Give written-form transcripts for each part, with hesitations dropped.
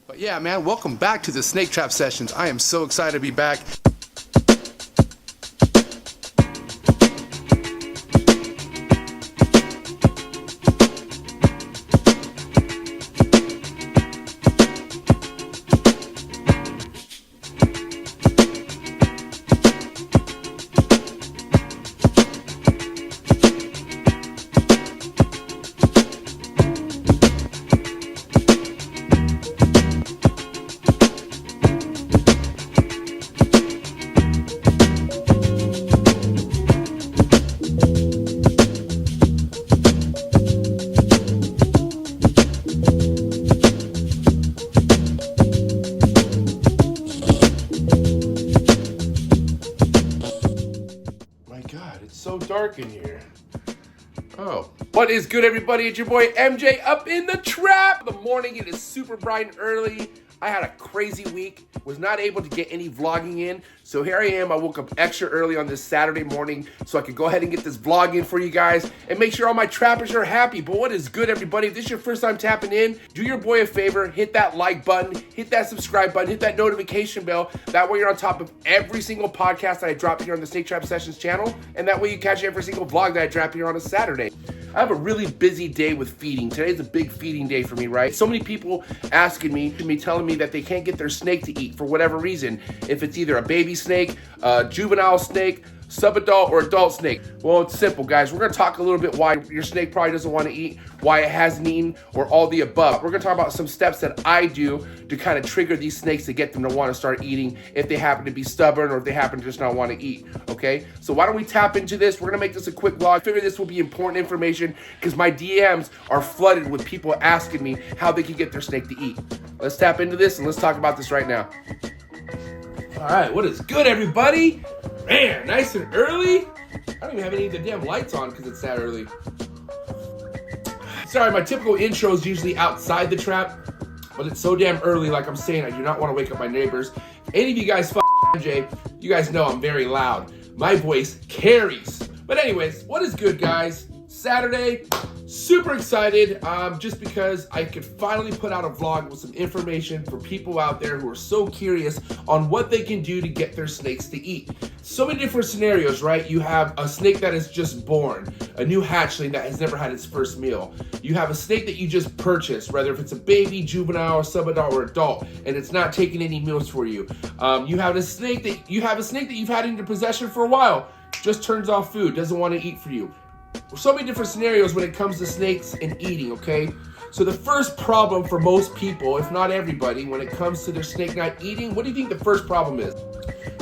But yeah, man, welcome back to the Snake Trap Sessions. I am so excited to be back. So dark in here. Oh. What is good, everybody? It's your boy MJ up in the trap. The morning, it is super bright and early. I had a crazy week. Was not able to get any vlogging in. So here I am. I woke up extra early on this Saturday morning so I could go ahead and get this vlog in for you guys and make sure all my trappers are happy. But what is good, everybody? If this is your first time tapping in, do your boy a favor. Hit that like button. Hit that subscribe button. Hit that notification bell. That way you're on top of every single podcast that I drop here on the Snake Trap Sessions channel. And that way you catch every single vlog that I drop here on a Saturday. I have a really busy day with feeding. Today's a big feeding day for me, right? So many people asking me, telling me that they can't get their snake to eat for whatever reason. If it's either a baby snake, a juvenile snake, subadult, or adult snake. Well, it's simple, guys. We're gonna talk a little bit why your snake probably doesn't want to eat, why it hasn't eaten, or all the above. We're gonna talk about some steps that I do to kind of trigger these snakes to get them to want to start eating if they happen to be stubborn or if they happen to just not want to eat, okay? So why don't we tap into this? We're gonna make this a quick vlog. I figure this will be important information because my DMs are flooded with people asking me how they can get their snake to eat. Let's tap into this and let's talk about this right now. All right, what is good, everybody? Man, nice and early. I don't even have any of the damn lights on because it's that early. Sorry, my typical intro is usually outside the trap, but it's so damn early, like I'm saying, I do not want to wake up my neighbors. Any of you guys MJ, you guys know I'm very loud. My voice carries. But anyways, what is good, guys? Saturday, super excited, just because I could finally put out a vlog with some information for people out there who are so curious on what they can do to get their snakes to eat. So many different scenarios, right? You have a snake that is just born, a new hatchling that has never had its first meal. You have a snake that you just purchased, whether if it's a baby, juvenile, subadult, or adult, and it's not taking any meals for you. You have a snake that you've had in your possession for a while, just turns off food, doesn't want to eat for you. So many different scenarios when it comes to snakes and eating, okay? So the first problem for most people, if not everybody, when it comes to their snake not eating, what do you think the first problem is?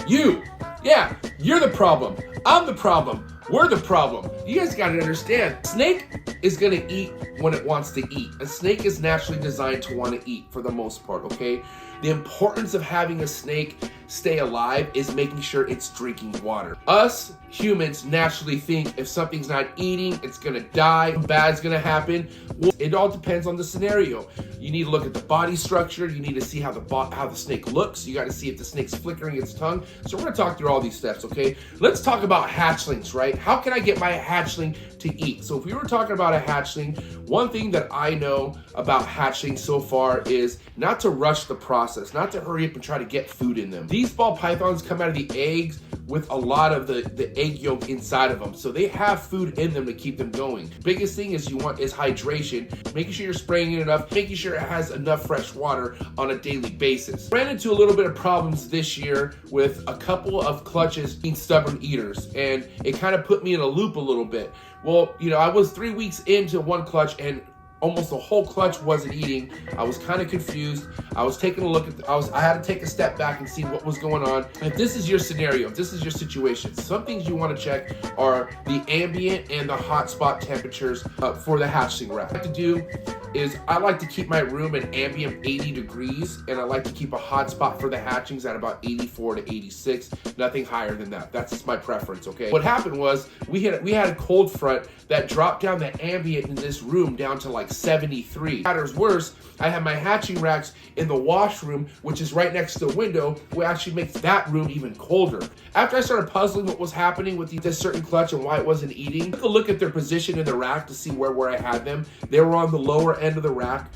You. Yeah, you're the problem. I'm the problem. We're the problem. You guys gotta understand, snake is gonna eat when it wants to eat. A snake is naturally designed to want to eat for the most part, okay? The importance of having a snake stay alive is making sure it's drinking water. Us humans naturally think if something's not eating, it's gonna die, bad's gonna happen. Well, it all depends on the scenario. You need to look at the body structure. You need to see how the snake looks. You got to see if the snake's flickering its tongue. So we're gonna talk through all these steps, okay? Let's talk about hatchlings, right? How can I get my hatchling to eat? So if we were talking about a hatchling, one thing that I know about hatchlings so far is not to rush the process, not to hurry up and try to get food in them. These ball pythons come out of the eggs with a lot of the egg yolk inside of them. So they have food in them to keep them going. Biggest thing is hydration, making sure you're spraying it enough, making sure it has enough fresh water on a daily basis. Ran into a little bit of problems this year with a couple of clutches being stubborn eaters, and it kind of put me in a loop a little bit. Well, you know, I was 3 weeks into one clutch and almost the whole clutch wasn't eating. I was kind of confused. I was taking a look at, I had to take a step back and see what was going on. If this is your scenario, if this is your situation, some things you want to check are the ambient and the hot spot temperatures for the hatchling rack. What I like to do is I like to keep my room at ambient 80 degrees, and I like to keep a hot spot for the hatchlings at about 84 to 86, nothing higher than that. That's just my preference, okay? What happened was we had a cold front that dropped down the ambient in this room down to like 73. Matters worse, I have my hatching racks in the washroom, which is right next to the window, which actually makes that room even colder. After I started puzzling what was happening with this certain clutch and why it wasn't eating, I took a look at their position in the rack to see where I had them. They were on the lower end of the rack.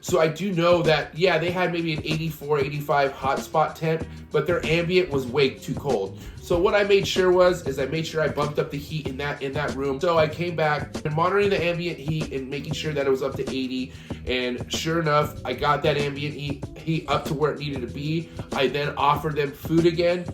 So I do know that, yeah, they had maybe an 84, 85 hotspot temp, but their ambient was way too cold. So what I made sure is I made sure I bumped up the heat in that room. So I came back and monitoring the ambient heat and making sure that it was up to 80. And sure enough, I got that ambient heat up to where it needed to be. I then offered them food again.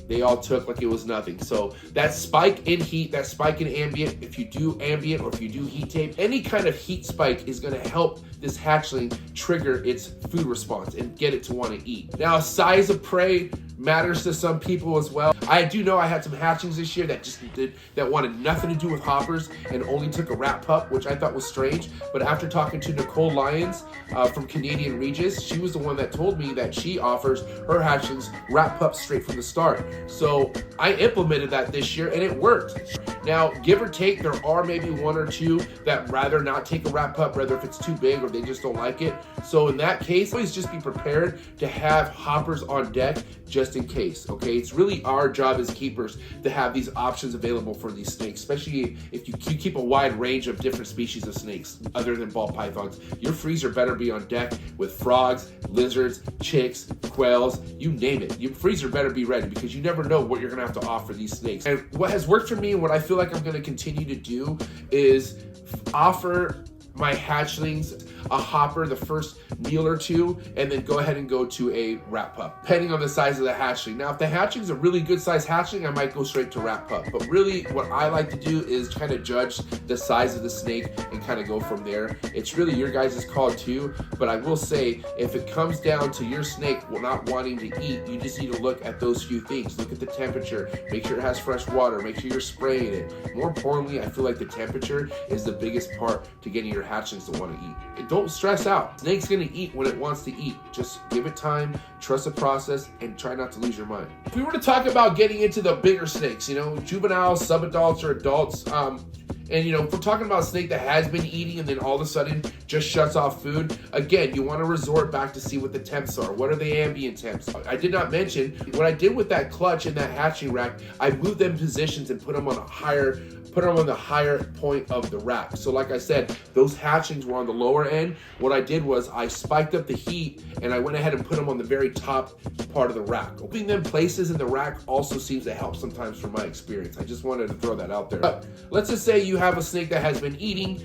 They all took like it was nothing. So that spike in heat, that spike in ambient, if you do ambient or if you do heat tape, any kind of heat spike is gonna help this hatchling trigger its food response and get it to want to eat. Now, size of prey matters to some people as well. I do know I had some hatchlings this year that wanted nothing to do with hoppers and only took a rat pup, which I thought was strange. But after talking to Nicole Lyons from Canadian Regis, she was the one that told me that she offers her hatchlings rat pups straight from the start. So I implemented that this year and it worked. Now, give or take, there are maybe one or two that rather not take a rat pup, whether if it's too big or they just don't like it. So in that case, always just be prepared to have hoppers on deck just in case, okay? It's really our job as keepers to have these options available for these snakes, especially if you keep a wide range of different species of snakes other than ball pythons. Your freezer better be on deck with frogs, lizards, chicks, quails, you name it. Your freezer better be ready because you never know what you're gonna have to offer these snakes. And what has worked for me and what I feel like I'm gonna continue to do is offer my hatchlings a hopper the first meal or two, and then go ahead and go to a rat pup, depending on the size of the hatchling. Now, if the hatchling's a really good size hatchling, I might go straight to rat pup. But really, what I like to do is kind of judge the size of the snake and kind of go from there. It's really your guys' call too, but I will say, if it comes down to your snake not wanting to eat, you just need to look at those few things. Look at the temperature, make sure it has fresh water, make sure you're spraying it. More importantly, I feel like the temperature is the biggest part to getting your hatchlings to want to eat. And don't stress out. Snake's gonna eat when it wants to eat. Just give it time, trust the process, and try not to lose your mind. If we were to talk about getting into the bigger snakes, juveniles, subadults, or adults, and if we're talking about a snake that has been eating and then all of a sudden just shuts off food, again, you want to resort back to see what the temps are. What are the ambient temps? I did not mention, what I did with that clutch and that hatching rack, I moved them positions and put them on the higher point of the rack. So like I said, those hatchlings were on the lower end. What I did was I spiked up the heat and I went ahead and put them on the very top part of the rack. Moving them places in the rack also seems to help sometimes from my experience. I just wanted to throw that out there. But let's just say you have a snake that has been eating,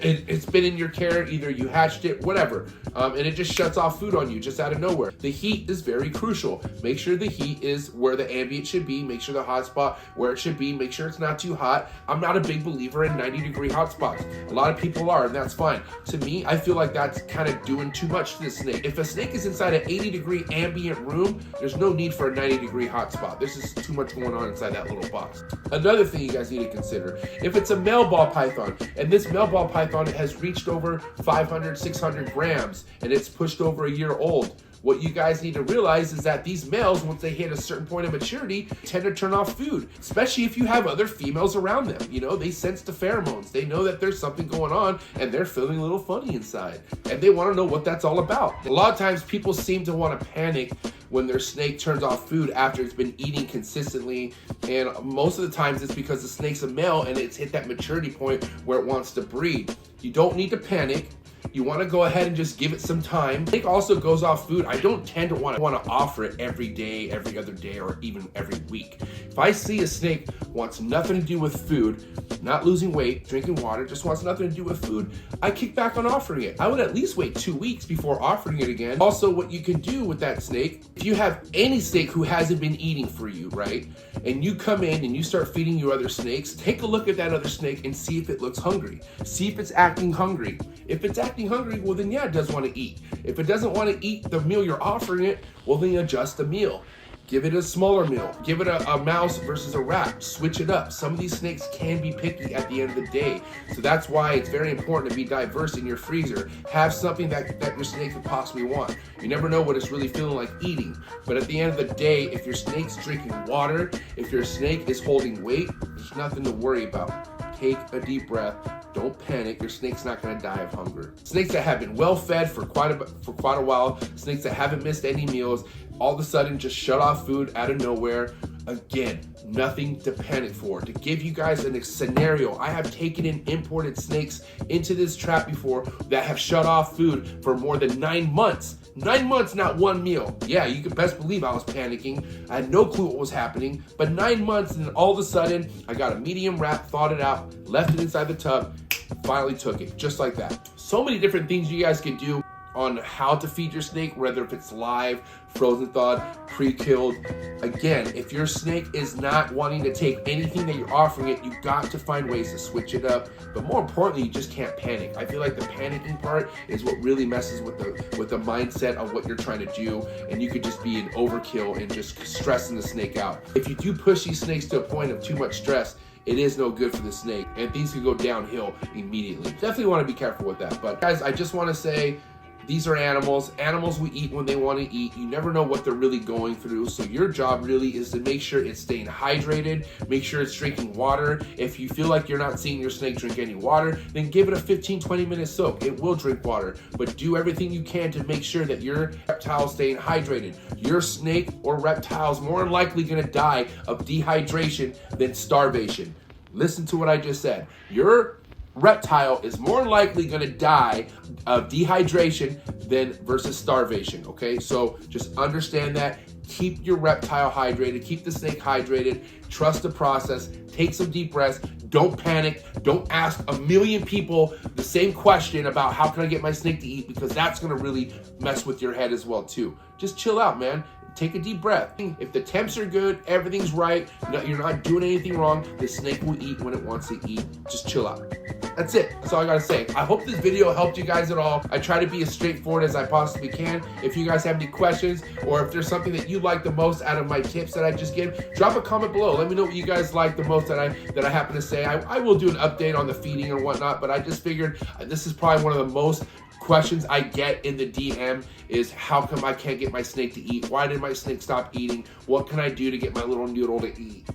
it's been in your care, either you hatched it, whatever, and it just shuts off food on you just out of nowhere. The heat is very crucial. Make sure the heat is where the ambient should be, make sure the hot spot where it should be, make sure it's not too hot. I'm not a big believer in 90-degree hot spots. A lot of people are, and that's fine. To me, I feel like that's kind of doing too much to the snake. If a snake is inside an 80-degree ambient room, there's no need for a 90-degree hot spot. There's just too much going on inside that little box. Another thing you guys need to consider, if it's a male ball python, and this male ball python has reached over 500, 600 grams, and it's pushed over a year old, what you guys need to realize is that these males, once they hit a certain point of maturity, tend to turn off food, especially if you have other females around them. They sense the pheromones. They know that there's something going on and they're feeling a little funny inside. And they want to know what that's all about. A lot of times people seem to want to panic when their snake turns off food after it's been eating consistently. And most of the times it's because the snake's a male and it's hit that maturity point where it wants to breed. You don't need to panic. You want to go ahead and just give it some time. Snake also goes off food. I don't tend to want to offer it every day, every other day, or even every week. If I see a snake wants nothing to do with food, not losing weight, drinking water, just wants nothing to do with food, I kick back on offering it. I would at least wait 2 weeks before offering it again. Also, what you can do with that snake, if you have any snake who hasn't been eating for you, right? And you come in and you start feeding your other snakes, take a look at that other snake and see if it looks hungry. See if it's acting hungry. If it's acting hungry, well then yeah, it does want to eat. If it doesn't want to eat the meal you're offering it, well then adjust the meal. Give it a smaller meal. Give it a mouse versus a rat. Switch it up. Some of these snakes can be picky at the end of the day. So that's why it's very important to be diverse in your freezer. Have something that your snake could possibly want. You never know what it's really feeling like eating. But at the end of the day, if your snake's drinking water, if your snake is holding weight, there's nothing to worry about. Take a deep breath. Don't panic. Your snake's not going to die of hunger. Snakes that have been well fed for quite a while, snakes that haven't missed any meals, all of a sudden just shut off food out of nowhere. Again, nothing to panic for. To give you guys a scenario, I have taken in imported snakes into this trap before that have shut off food for more than 9 months. 9 months, not one meal. Yeah, you could best believe I was panicking. I had no clue what was happening, but 9 months, and then all of a sudden, I got a medium wrap, thawed it out, left it inside the tub, finally took it, just like that. So many different things you guys can do on how to feed your snake, whether if it's live, frozen thawed, pre-killed. Again, if your snake is not wanting to take anything that you're offering it, you got to find ways to switch it up. But more importantly, you just can't panic. I feel like the panicking part is what really messes with the mindset of what you're trying to do, and you could just be an overkill and just stressing the snake out. If you do push these snakes to a point of too much stress, it is no good for the snake, and things can go downhill immediately. Definitely want to be careful with that. But guys, I just want to say, these are animals. Animals will eat when they want to eat. You never know what they're really going through. So your job really is to make sure it's staying hydrated, make sure it's drinking water. If you feel like you're not seeing your snake drink any water, then give it a 15-20 minute soak. It will drink water, but do everything you can to make sure that your reptile is staying hydrated. Your snake or reptile is more than likely going to die of dehydration than starvation. Listen to what I just said. Your reptile is more likely going to die of dehydration than versus starvation. Okay, so just understand that. Keep your reptile hydrated, keep the snake hydrated, trust the process, take some deep breaths, don't panic, don't ask a million people the same question about how can I get my snake to eat, because that's going to really mess with your head as well too. Just chill out, man. Take a deep breath. If the temps are good, everything's right, you're not doing anything wrong, the snake will eat when it wants to eat. Just chill out. That's it. That's all I gotta say. I hope this video helped you guys at all. I try to be as straightforward as I possibly can. If you guys have any questions, or if there's something that you like the most out of my tips that I just gave, drop a comment below. Let me know what you guys like the most that I happen to say. I will do an update on the feeding and whatnot, but I just figured this is probably one of the most questions I get in the DM is, how come I can't get my snake to eat? Why did my snake stop eating? What can I do to get my little noodle to eat?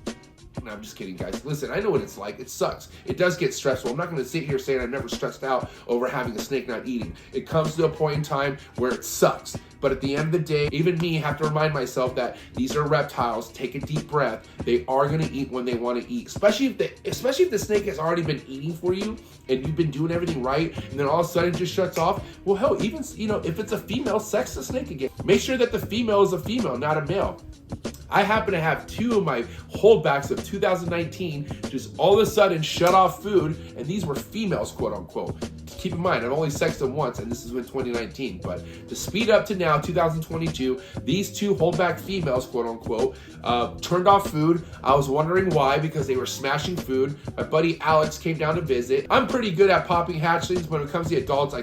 No, I'm just kidding, guys. Listen, I know what it's like. It sucks. It does get stressful. I'm not going to sit here saying I've never stressed out over having a snake not eating. It comes to a point in time where it sucks. But at the end of the day, even me have to remind myself that these are reptiles. Take a deep breath. They are going to eat when they want to eat. Especially if the snake has already been eating for you and you've been doing everything right, and then all of a sudden it just shuts off. Well, hell, even if it's a female, sex the snake again. Make sure that the female is a female, not a male. I happen to have 2 of my holdbacks of 2019 just all of a sudden shut off food, and these were females, quote unquote. Keep in mind, I've only sexed them once, and this is in 2019. But to speed up to now, 2022, these 2 holdback females, quote unquote, turned off food. I was wondering why, because they were smashing food. My buddy Alex came down to visit. I'm pretty good at popping hatchlings. When it comes to adults, I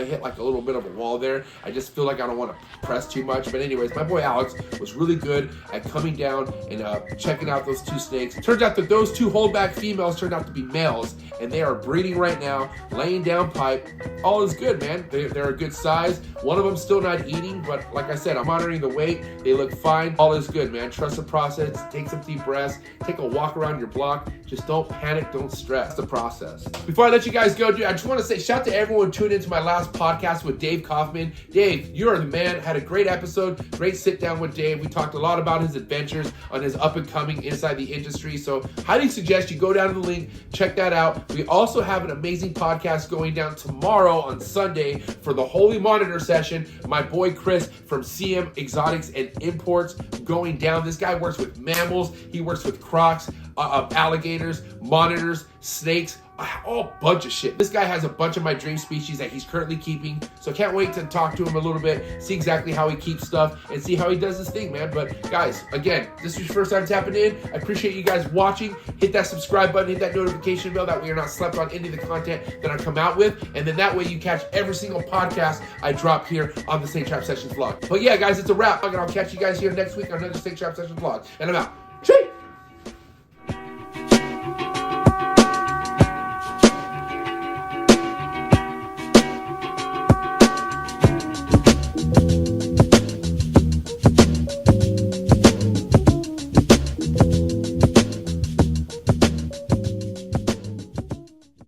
hit like a little bit of a wall there. I just feel like I don't want to press too much. But anyways, my boy Alex was really good at coming down and checking out those 2 snakes. Turns out that those 2 holdback females turned out to be males, and they are breeding right now, laying down pipe. All is good, man. They're a good size. One of them still not eating, but like I said, I'm monitoring the weight. They look fine. All is good, man. Trust the process. Take some deep breaths. Take a walk around your block. Just don't panic. Don't stress the process. Before I let you guys go, dude, I just want to say shout out to everyone who tuned into my last podcast with Dave Kaufman. Dave, you're the man. Had a great episode. Great sit down with Dave. We talked a lot about his adventures on his up and coming inside the industry. So highly suggest you go down to the link, check that out. We also have an amazing podcast going down tomorrow on Sunday for the Holy Monitor session. My boy Chris from CM Exotics and Imports going down. This guy works with mammals. He works with crocs, alligators, monitors, snakes, a whole bunch of shit. This guy has a bunch of my dream species that he's currently keeping, so can't wait to talk to him a little bit, see exactly how he keeps stuff, and see how he does this thing, man. But guys, again, this is your first time tapping in. I appreciate you guys watching. Hit that subscribe button, hit that notification bell, that way you're not slept on any of the content that I come out with, and then that way you catch every single podcast I drop here on the Snake Trap Sessions vlog. But yeah, guys, it's a wrap, and I'll catch you guys here next week on another Snake Trap Sessions vlog, and I'm out.